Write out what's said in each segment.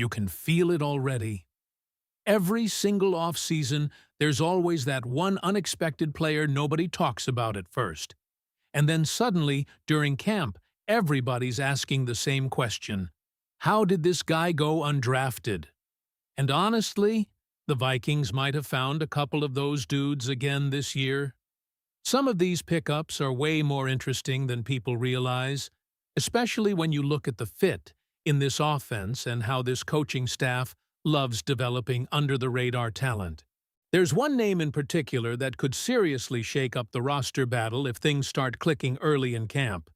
You can feel it already. Every single off-season, there's always that one unexpected player nobody talks about at first. And then suddenly, during camp, everybody's asking the same question. How did this guy go undrafted? And honestly, the Vikings might have found a couple of those dudes again this year. Some of these pickups are way more interesting than people realize, especially when you look at the fit in this offense and how this coaching staff loves developing under-the-radar talent. There's one name in particular that could seriously shake up the roster battle if things start clicking early in camp.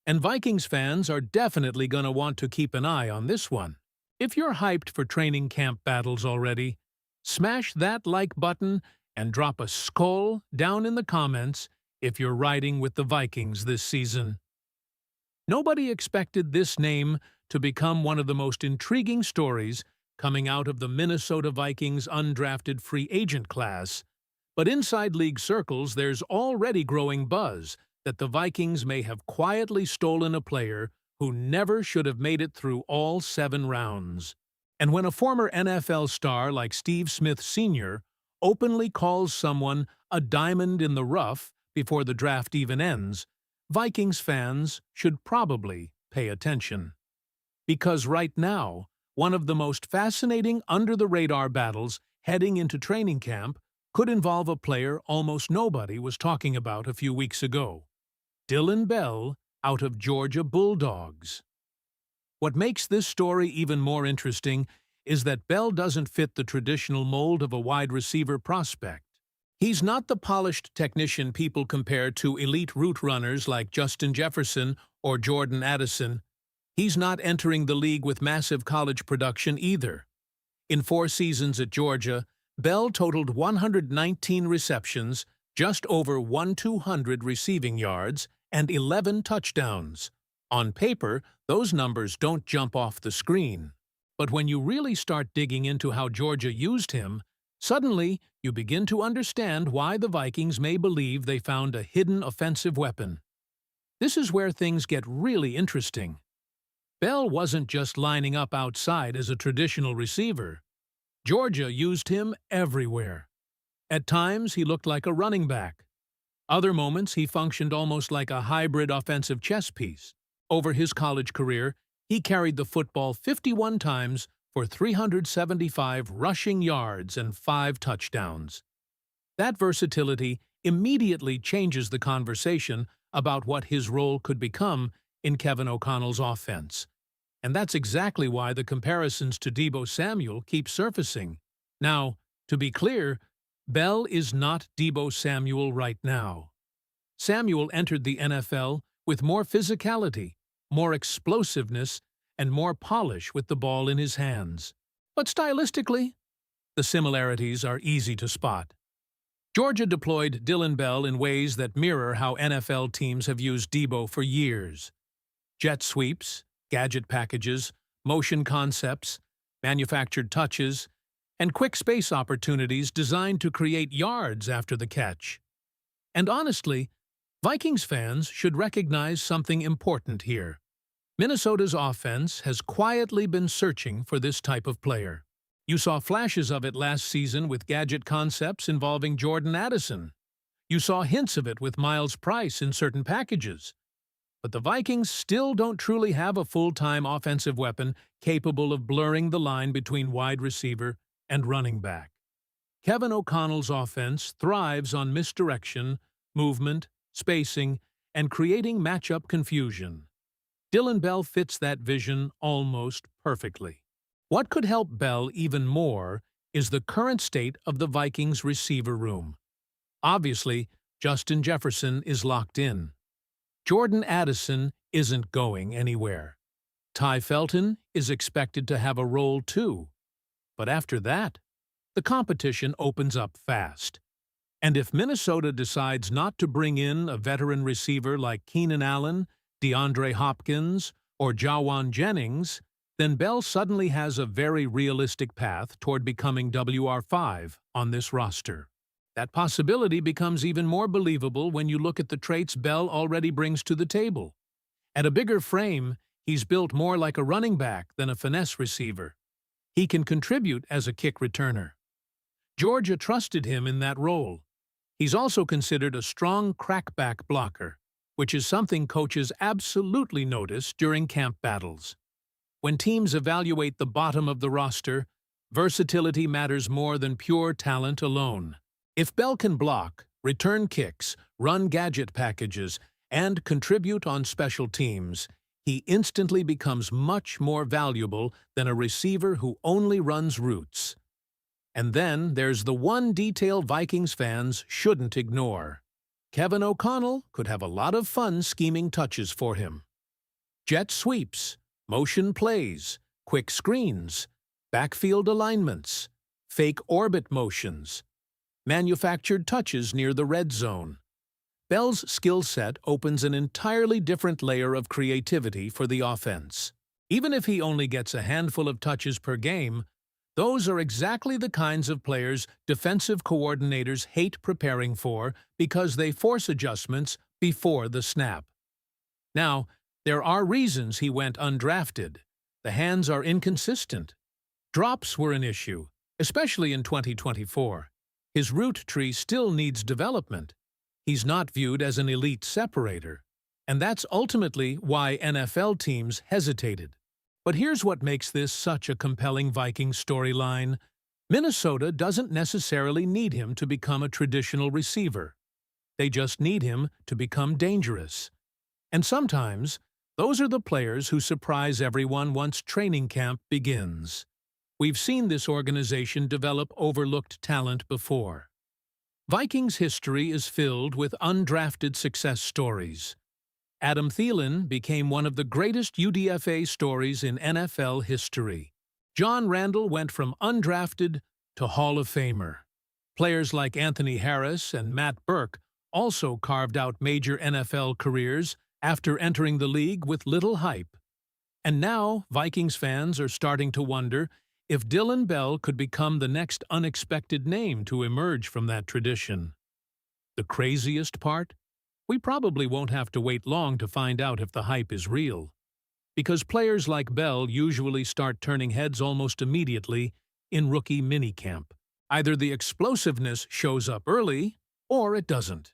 And Vikings fans are definitely going to want to keep an eye on this one. If you're hyped for training camp battles already, smash that like button and drop a SKOL down in the comments if you're riding with the Vikings this season. Nobody expected this name to become one of the most intriguing stories coming out of the Minnesota Vikings undrafted free agent class, but inside league circles there's already growing buzz that the Vikings may have quietly stolen a player who never should have made it through all 7 rounds. And when a former NFL star like Steve Smith Sr. openly calls someone a diamond in the rough before the draft even ends, Vikings fans should probably pay attention. Because right now, one of the most fascinating under-the-radar battles heading into training camp could involve a player almost nobody was talking about a few weeks ago. Dillon Bell out of Georgia Bulldogs. What makes this story even more interesting is that Bell doesn't fit the traditional mold of a wide receiver prospect. He's not the polished technician people compare to elite route runners like Justin Jefferson or Jordan Addison. He's not entering the league with massive college production either. In 4 seasons at Georgia, Bell totaled 119 receptions, just over 1,200 receiving yards, and 11 touchdowns. On paper, those numbers don't jump off the screen. But when you really start digging into how Georgia used him, suddenly you begin to understand why the Vikings may believe they found a hidden offensive weapon. This is where things get really interesting. Bell wasn't just lining up outside as a traditional receiver. Georgia used him everywhere. At times, he looked like a running back. Other moments, he functioned almost like a hybrid offensive chess piece. Over his college career, he carried the football 51 times for 375 rushing yards and 5 touchdowns. That versatility immediately changes the conversation about what his role could become in Kevin O'Connell's offense. And that's exactly why the comparisons to Deebo Samuel keep surfacing. Now, to be clear, Bell is not Deebo Samuel right now. Samuel entered the NFL with more physicality, more explosiveness, and more polish with the ball in his hands. But stylistically, the similarities are easy to spot. Georgia deployed Dillon Bell in ways that mirror how NFL teams have used Deebo for years. Jet sweeps, gadget packages, motion concepts, manufactured touches, and quick space opportunities designed to create yards after the catch. And honestly, Vikings fans should recognize something important here. Minnesota's offense has quietly been searching for this type of player. You saw flashes of it last season with gadget concepts involving Jordan Addison. You saw hints of it with Miles Price in certain packages. But the Vikings still don't truly have a full-time offensive weapon capable of blurring the line between wide receiver and running back. Kevin O'Connell's offense thrives on misdirection, movement, spacing, and creating matchup confusion. Dillon Bell fits that vision almost perfectly. What could help Bell even more is the current state of the Vikings' receiver room. Obviously, Justin Jefferson is locked in. Jordan Addison isn't going anywhere. Ty Felton is expected to have a role too. But after that, the competition opens up fast. And if Minnesota decides not to bring in a veteran receiver like Keenan Allen, DeAndre Hopkins, or Jawan Jennings, then Bell suddenly has a very realistic path toward becoming WR5 on this roster. That possibility becomes even more believable when you look at the traits Bell already brings to the table. At a bigger frame, he's built more like a running back than a finesse receiver. he can contribute as a kick returner. Georgia trusted him in that role. He's also considered a strong crackback blocker, which is something coaches absolutely notice during camp battles. When teams evaluate the bottom of the roster, versatility matters more than pure talent alone. If Bell can block, return kicks, run gadget packages, and contribute on special teams, he instantly becomes much more valuable than a receiver who only runs routes. And then there's the one detail Vikings fans shouldn't ignore. Kevin O'Connell could have a lot of fun scheming touches for him. Jet sweeps, motion plays, quick screens, backfield alignments, fake orbit motions, manufactured touches near the red zone. Bell's skill set opens an entirely different layer of creativity for the offense. Even if he only gets a handful of touches per game, those are exactly the kinds of players defensive coordinators hate preparing for because they force adjustments before the snap. Now, there are reasons he went undrafted. The hands are inconsistent. Drops were an issue, especially in 2024. His route tree still needs development. He's not viewed as an elite separator, and that's ultimately why NFL teams hesitated. But here's what makes this such a compelling Vikings storyline. Minnesota doesn't necessarily need him to become a traditional receiver. They just need him to become dangerous. And sometimes, those are the players who surprise everyone once training camp begins. We've seen this organization develop overlooked talent before. Vikings history is filled with undrafted success stories. Adam Thielen became one of the greatest UDFA stories in NFL history. John Randall went from undrafted to Hall of Famer. Players like Anthony Harris and Matt Burke also carved out major NFL careers after entering the league with little hype. And now, Vikings fans are starting to wonder if Dillon Bell could become the next unexpected name to emerge from that tradition. The craziest part? We probably won't have to wait long to find out if the hype is real, because players like Bell usually start turning heads almost immediately in rookie minicamp. Either the explosiveness shows up early, or it doesn't.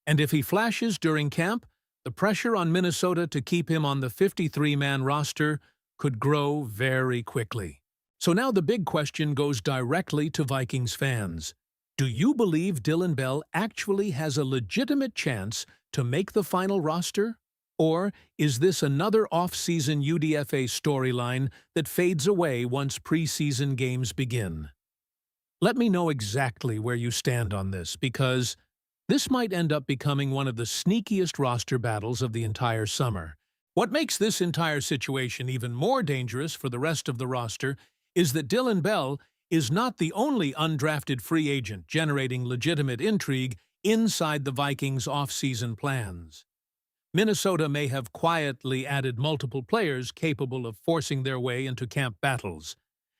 And if he flashes during camp, the pressure on Minnesota to keep him on the 53-man roster could grow very quickly. So now the big question goes directly to Vikings fans. Do you believe Dillon Bell actually has a legitimate chance to make the final roster? Or is this another off-season UDFA storyline that fades away once preseason games begin? Let me know exactly where you stand on this, because this might end up becoming one of the sneakiest roster battles of the entire summer. What makes this entire situation even more dangerous for the rest of the roster is that Dillon Bell is not the only undrafted free agent generating legitimate intrigue inside the Vikings' off-season plans. Minnesota may have quietly added multiple players capable of forcing their way into camp battles,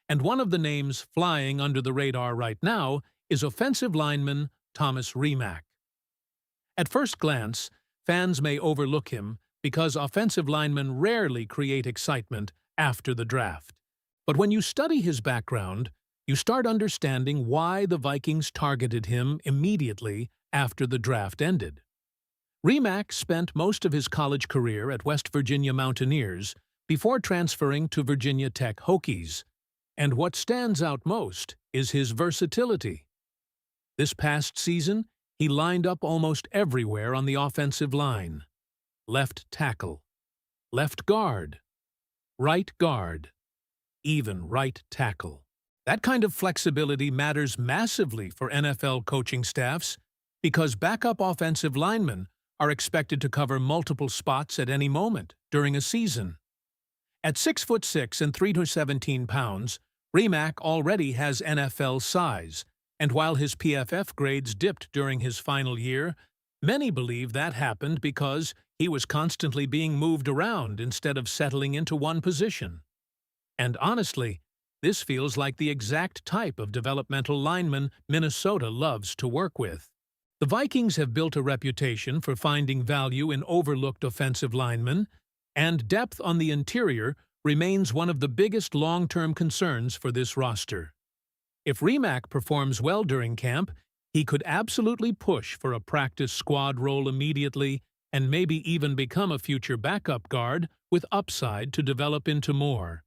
and one of the names flying under the radar right now is offensive lineman Thomas Remack. At first glance, fans may overlook him because offensive linemen rarely create excitement after the draft. But when you study his background, you start understanding why the Vikings targeted him immediately after the draft ended. Remack spent most of his college career at West Virginia Mountaineers before transferring to Virginia Tech Hokies, and what stands out most is his versatility. This past season, he lined up almost everywhere on the offensive line. Left tackle, left guard, right guard, even right tackle. That kind of flexibility matters massively for NFL coaching staffs because backup offensive linemen are expected to cover multiple spots at any moment during a season. At 6'6" and 317 pounds, Remack already has NFL size, and while his PFF grades dipped during his final year, many believe that happened because he was constantly being moved around instead of settling into one position. And honestly, this feels like the exact type of developmental lineman Minnesota loves to work with. The Vikings have built a reputation for finding value in overlooked offensive linemen, and depth on the interior remains one of the biggest long-term concerns for this roster. If Rimac performs well during camp, he could absolutely push for a practice squad role immediately and maybe even become a future backup guard with upside to develop into more.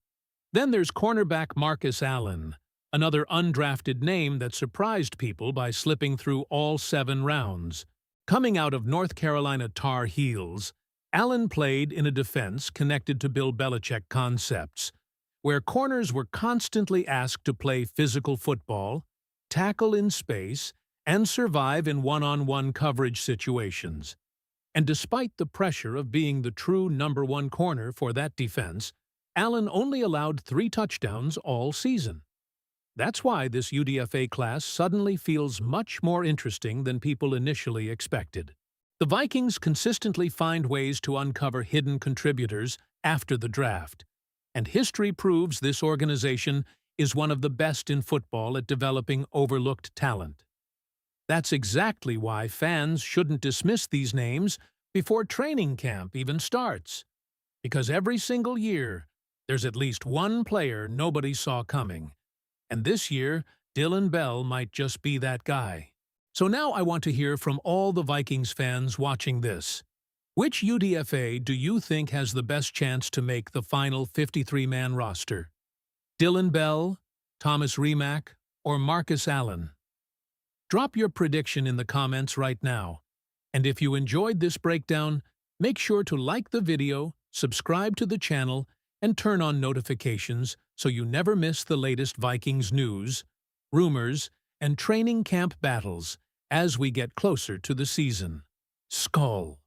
Then there's cornerback Marcus Allen, another undrafted name that surprised people by slipping through all 7 rounds. Coming out of North Carolina Tar Heels, Allen played in a defense connected to Bill Belichick concepts, where corners were constantly asked to play physical football, tackle in space, and survive in one-on-one coverage situations. And despite the pressure of being the true #1 corner for that defense, Allen only allowed 3 touchdowns all season. That's why this UDFA class suddenly feels much more interesting than people initially expected. The Vikings consistently find ways to uncover hidden contributors after the draft, and history proves this organization is one of the best in football at developing overlooked talent. That's exactly why fans shouldn't dismiss these names before training camp even starts, because every single year, there's at least one player nobody saw coming. And this year, Dillon Bell might just be that guy. So now I want to hear from all the Vikings fans watching this. Which UDFA do you think has the best chance to make the final 53-man roster? Dillon Bell, Thomas Rimac, or Marcus Allen? Drop your prediction in the comments right now. And if you enjoyed this breakdown, make sure to like the video, subscribe to the channel, and turn on notifications so you never miss the latest Vikings news, rumors, and training camp battles as we get closer to the season. SKOL.